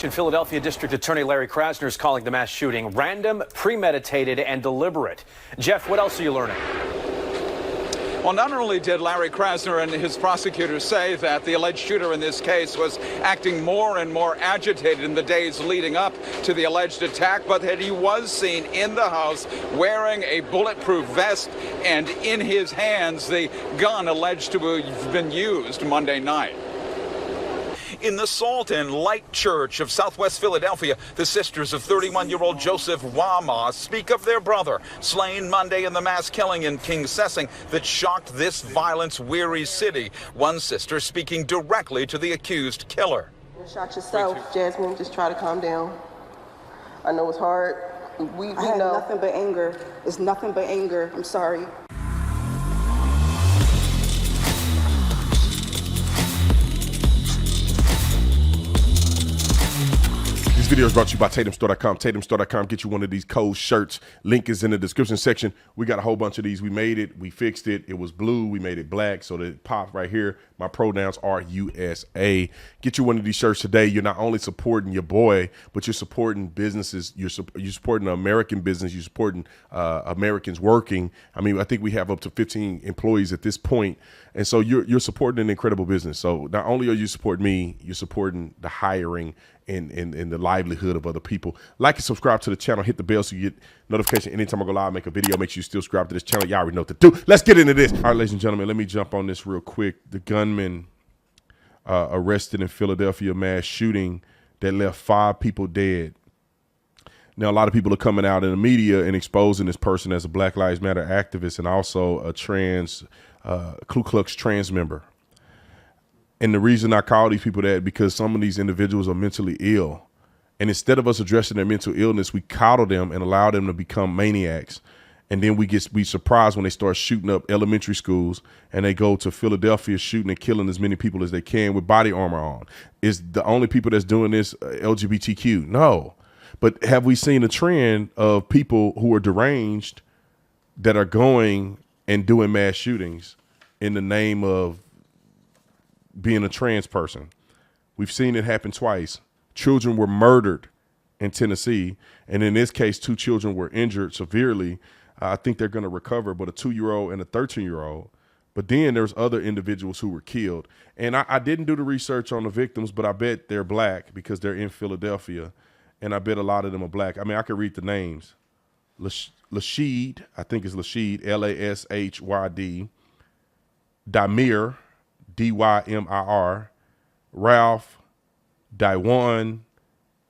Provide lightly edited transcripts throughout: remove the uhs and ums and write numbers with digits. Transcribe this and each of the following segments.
In Philadelphia, District Attorney Larry Krasner is calling the mass shooting random, premeditated, and deliberate. Jeff, what else are you learning? Well, not only did Larry Krasner and his prosecutors say that the alleged shooter in this case was acting more and more agitated in the days leading up to the alleged attack, but that he was seen in the house wearing a bulletproof vest and in his hands the gun alleged to have been used Monday night. In the Salt and Light Church of Southwest Philadelphia, the sisters of 31-year-old Joseph Wama speak of their brother, slain Monday in the mass killing in King Sessing that shocked this violence-weary city. One sister speaking directly to the accused killer. You shot yourself, Jasmine. Just try to calm down. I know it's hard. We had know. Nothing but anger. It's nothing but anger. I'm sorry. This video is brought to you by TatumStore.com. TatumStore.com, get you one of these cold shirts. Link is in the description section. We got a whole bunch of these. We made it. We fixed it. It was blue. We made it black so that it popped right here. My pronouns are USA. Get you one of these shirts today. You're not only supporting your boy, but you're supporting businesses. You're supporting an American business. You're supporting Americans working. I mean, I think we have up to 15 employees at this point. And so you're supporting an incredible business. So not only are you supporting me, you're supporting the hiring and the livelihood of other people. Like and subscribe to the channel. Hit the bell so you get notification anytime I go live, make a video. Make sure you still subscribe to this channel. Y'all already know what to do. Let's get into this. All right, ladies and gentlemen, let me jump on this real quick. The gunman arrested in Philadelphia mass shooting that left 5 people dead. Now, a lot of people are coming out in the media and exposing this person as a Black Lives Matter activist and also a Ku Klux trans member. And the reason I call these people that because some of these individuals are mentally ill. And instead of us addressing their mental illness, we coddle them and allow them to become maniacs. And then we surprised when they start shooting up elementary schools and they go to Philadelphia shooting and killing as many people as they can with body armor on. Is the only people that's doing this LGBTQ? No. But have we seen a trend of people who are deranged that are going and doing mass shootings in the name of being a trans person? We've seen it happen twice. Children were murdered in Tennessee, and in this case, 2 children were injured severely. I think they're going to recover, but a 2-year-old and a 13-year-old. But then there's other individuals who were killed. And I didn't do the research on the victims, but I bet they're Black because they're in Philadelphia, and I bet a lot of them are Black. I mean, I could read the names. Lashid, I think it's Lashid, Lashyd. Damir, Dymir, Ralph, Daiwan,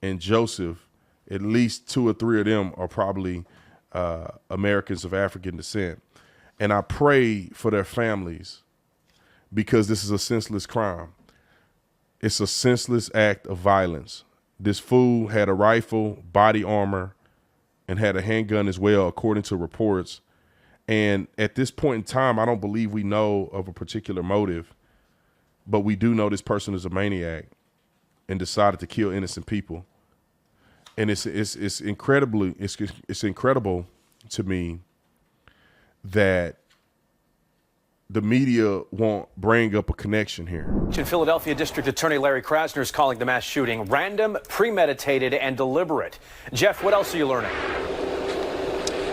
and Joseph. At least 2 or 3 of them are probably Americans of African descent. And I pray for their families because this is a senseless crime. It's a senseless act of violence. This fool had a rifle, body armor, and had a handgun as well, according to reports. And at this point in time, I don't believe we know of a particular motive, but we do know this person is a maniac and decided to kill innocent people. And it's incredible to me that the media won't bring up a connection here. In Philadelphia, District Attorney Larry Krasner is calling the mass shooting random, premeditated, and deliberate. Jeff, what else are you learning?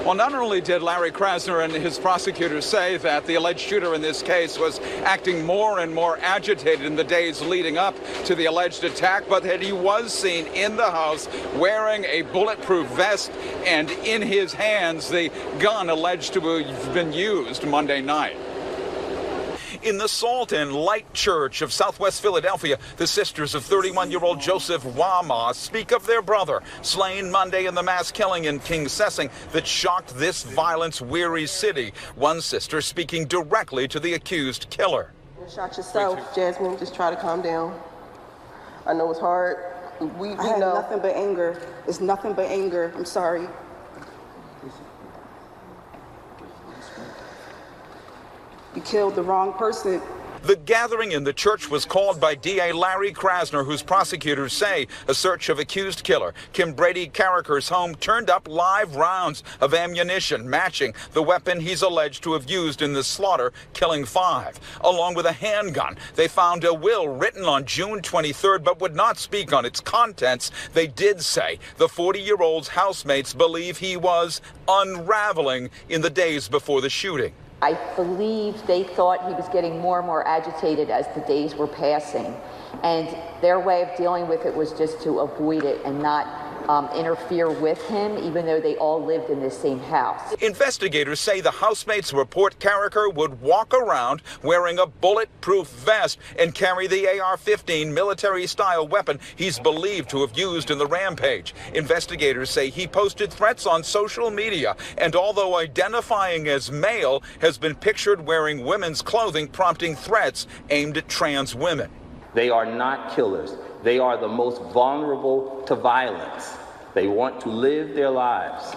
Well, not only did Larry Krasner and his prosecutors say that the alleged shooter in this case was acting more and more agitated in the days leading up to the alleged attack, but that he was seen in the house wearing a bulletproof vest and in his hands the gun alleged to have been used Monday night. In the Salt and Light Church of Southwest Philadelphia, the sisters of 31-year-old Joseph Wama speak of their brother, slain Monday in the mass killing in King Sessing that shocked this violence-weary city. One sister speaking directly to the accused killer. You shot yourself, Jasmine. Just try to calm down. I know it's hard. We had know. Nothing but anger. It's nothing but anger. I'm sorry. You killed the wrong person. The gathering in the church was called by DA Larry Krasner, whose prosecutors say a search of accused killer Kim Brady Carricker's home turned up live rounds of ammunition matching the weapon he's alleged to have used in the slaughter, killing 5. Along with a handgun, they found a will written on June 23rd, but would not speak on its contents. They did say the 40-year-old's housemates believe he was unraveling in the days before the shooting. I believe they thought he was getting more and more agitated as the days were passing. And their way of dealing with it was just to avoid it and not interfere with him, even though they all lived in this same house. Investigators say the housemates report Carricker would walk around wearing a bulletproof vest and carry the AR-15 military-style weapon he's believed to have used in the rampage. Investigators say he posted threats on social media, and although identifying as male, has been pictured wearing women's clothing, prompting threats aimed at trans women. They are not killers. They are the most vulnerable to violence. They want to live their lives,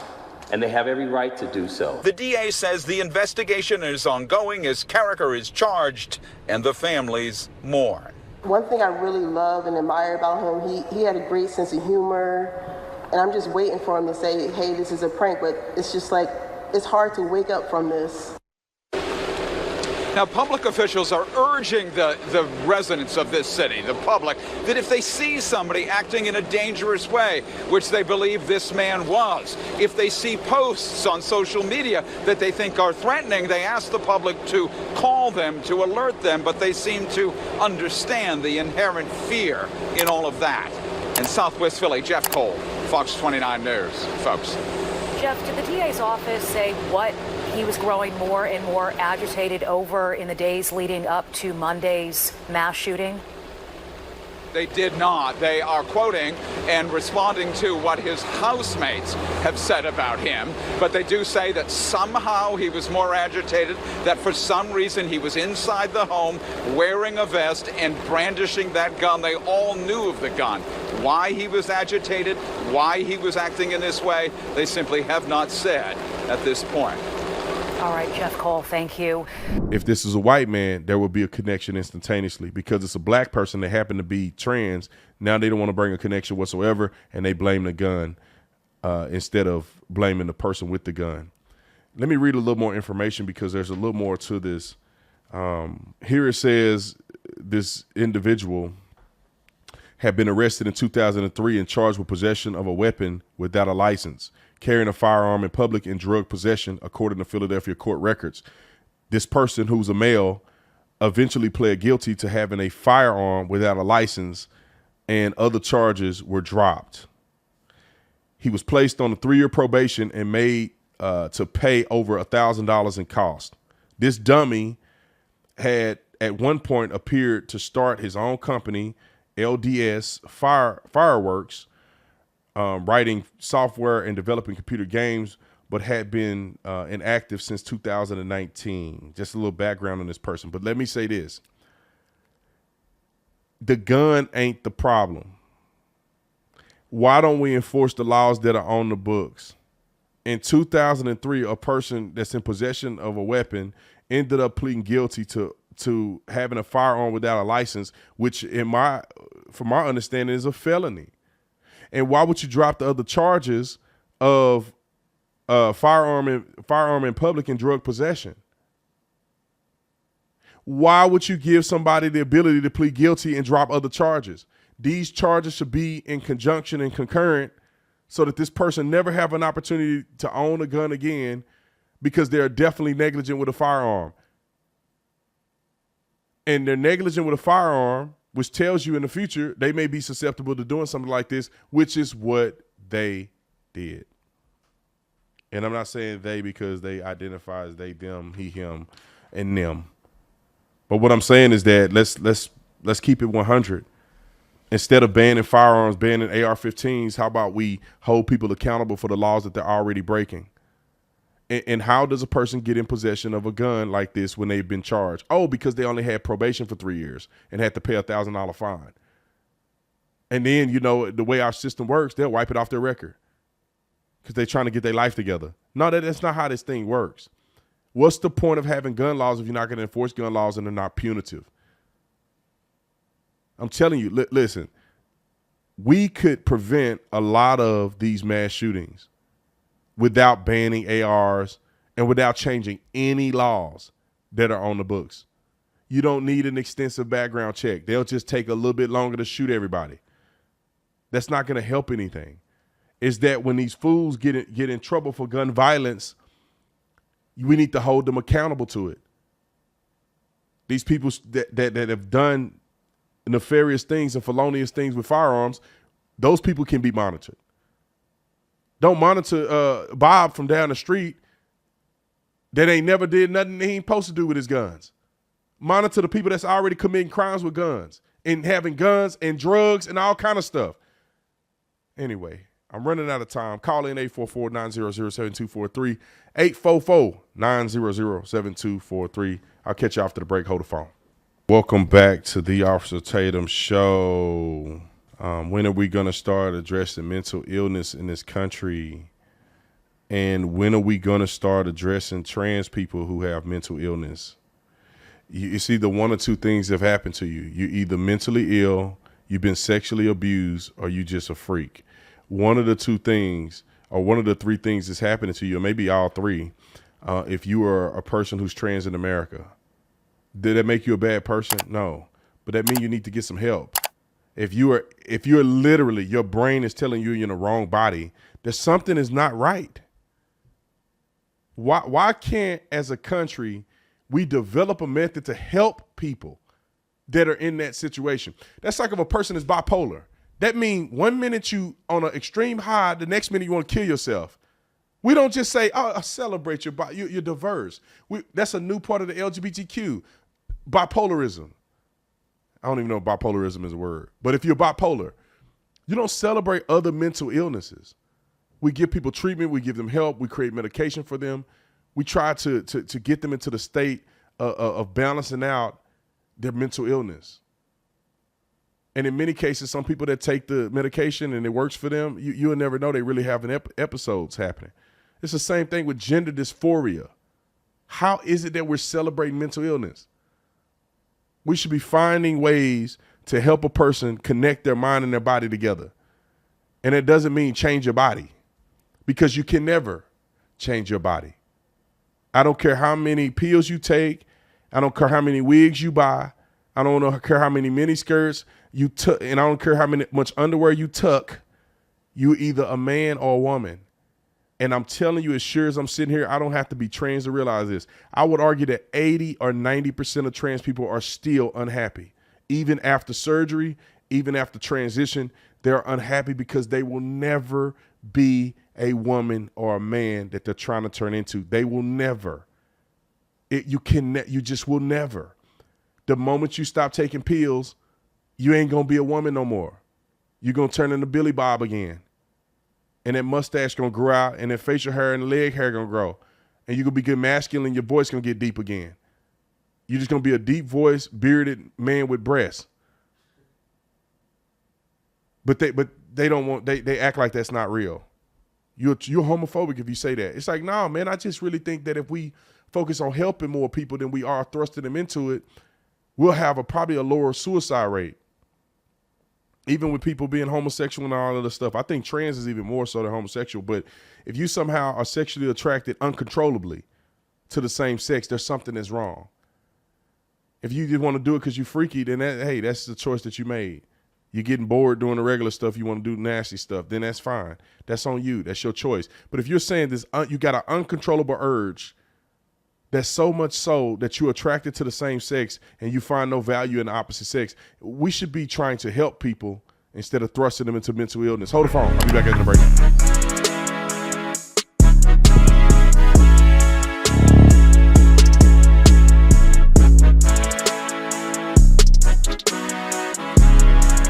and they have every right to do so. The DA says the investigation is ongoing as Carricker is charged and the families mourn. One thing I really love and admire about him, he had a great sense of humor, and I'm just waiting for him to say, hey, this is a prank, but it's just like, it's hard to wake up from this. Now, public officials are urging the residents of this city, the public, that if they see somebody acting in a dangerous way, which they believe this man was, if they see posts on social media that they think are threatening, they ask the public to call them, to alert them, but they seem to understand the inherent fear in all of that. In Southwest Philly, Jeff Cole, Fox 29 News. Folks. Jeff, did the DA's office say what he was growing more and more agitated over in the days leading up to Monday's mass shooting? They did not. They are quoting and responding to what his housemates have said about him. But they do say that somehow he was more agitated, that for some reason he was inside the home wearing a vest and brandishing that gun. They all knew of the gun. Why he was agitated, why he was acting in this way, they simply have not said at this point. All right, Jeff Cole, thank you. If this is a white man, there will be a connection instantaneously. Because it's a black person that happened to be trans, now they don't want to bring a connection whatsoever, and they blame the gun instead of blaming the person with the gun. Let me read a little more information because there's a little more to this. Here it says this individual had been arrested in 2003 and charged with possession of a weapon without a license, carrying a firearm in public, and drug possession, according to Philadelphia court records. This person, who's a male, eventually pled guilty to having a firearm without a license, and other charges were dropped. He was placed on a 3-year probation and made to pay over $1,000 in cost. This dummy had at one point appeared to start his own company, LDS Fireworks, writing software and developing computer games, but had been inactive since 2019. Just a little background on this person. But let me say this. The gun ain't the problem. Why don't we enforce the laws that are on the books? In 2003, a person that's in possession of a weapon ended up pleading guilty to having a firearm without a license, which from my understanding is a felony. And why would you drop the other charges of firearm in public and drug possession? Why would you give somebody the ability to plead guilty and drop other charges? These charges should be in conjunction and concurrent so that this person never have an opportunity to own a gun again, because they're definitely negligent with a firearm. And they're negligent with a firearm, which tells you in the future they may be susceptible to doing something like this, which is what they did. And I'm not saying they because they identify as they, them, he, him, and them. But what I'm saying is that let's keep it 100. Instead of banning firearms, banning AR-15s, how about we hold people accountable for the laws that they're already breaking? And how does a person get in possession of a gun like this when they've been charged? Oh, because they only had probation for 3 years and had to pay a $1,000 fine. And then, you know, the way our system works, they'll wipe it off their record because they're trying to get their life together. No, that's not how this thing works. What's the point of having gun laws if you're not going to enforce gun laws and they're not punitive? I'm telling you, listen, we could prevent a lot of these mass shootings without banning ARs and without changing any laws that are on the books. You don't need an extensive background check. They'll just take a little bit longer to shoot everybody. That's not going to help anything. Is that when these fools get in trouble for gun violence, we need to hold them accountable to it. These people that have done nefarious things and felonious things with firearms, those people can be monitored. Don't monitor Bob from down the street that ain't never did nothing he ain't supposed to do with his guns. Monitor the people that's already committing crimes with guns and having guns and drugs and all kind of stuff. Anyway, I'm running out of time. Call in 844-900-7243, 844-900-7243. I'll catch you after the break. Hold the phone. Welcome back to the Officer Tatum Show. When are we going to start addressing mental illness in this country? And when are we going to start addressing trans people who have mental illness? It's either one or two things have happened to you. You're either mentally ill, you've been sexually abused, or you just a freak. One of the two things, or one of the three things that's happening to you, or maybe all three, if you are a person who's trans in America. Did that make you a bad person? No. But that means you need to get some help. If you're literally, your brain is telling you you're in the wrong body, that something is not right. Why can't, as a country, we develop a method to help people that are in that situation? That's like if a person is bipolar. That means 1 minute you on an extreme high, the next minute you want to kill yourself. We don't just say, "Oh, I celebrate your body. You're diverse." That's a new part of the LGBTQ, bipolarism. I don't even know if bipolarism is a word, but if you're bipolar, you don't celebrate other mental illnesses. We give people treatment, we give them help, we create medication for them. We try to get them into the state of balancing out their mental illness. And in many cases, some people that take the medication and it works for them, you'll never know they really have episodes happening. It's the same thing with gender dysphoria. How is it that we're celebrating mental illness? We should be finding ways to help a person connect their mind and their body together. And it doesn't mean change your body, because you can never change your body. I don't care how many pills you take. I don't care how many wigs you buy. I don't care how many mini skirts you tuck, and I don't care how much underwear you tuck. You're either a man or a woman. And I'm telling you, as sure as I'm sitting here, I don't have to be trans to realize this. I would argue that 80 or 90% of trans people are still unhappy. Even after surgery, even after transition, they're unhappy because they will never be a woman or a man that they're trying to turn into. They will never. You just will never. The moment you stop taking pills, you ain't going to be a woman no more. You're going to turn into Billy Bob again. And that mustache going to grow out, and that facial hair and the leg hair going to grow. And you're going to be good masculine, and your voice going to get deep again. You're just going to be a deep voice, bearded man with breasts. But they don't want, they act like that's not real. You're homophobic if you say that. It's like, no, man, I just really think that if we focus on helping more people than we are thrusting them into it, we'll have probably a lower suicide rate. Even with people being homosexual and all of this stuff. I think trans is even more so than homosexual. But if you somehow are sexually attracted uncontrollably to the same sex, there's something that's wrong. If you just want to do it because you're freaky, then hey, that's the choice that you made. You're getting bored doing the regular stuff, you want to do nasty stuff, then that's fine. That's on you. That's your choice. But if you're saying this, you got an uncontrollable urge that's so much so that you're attracted to the same sex and you find no value in the opposite sex, we should be trying to help people instead of thrusting them into mental illness. Hold the phone. I'll be back in the break.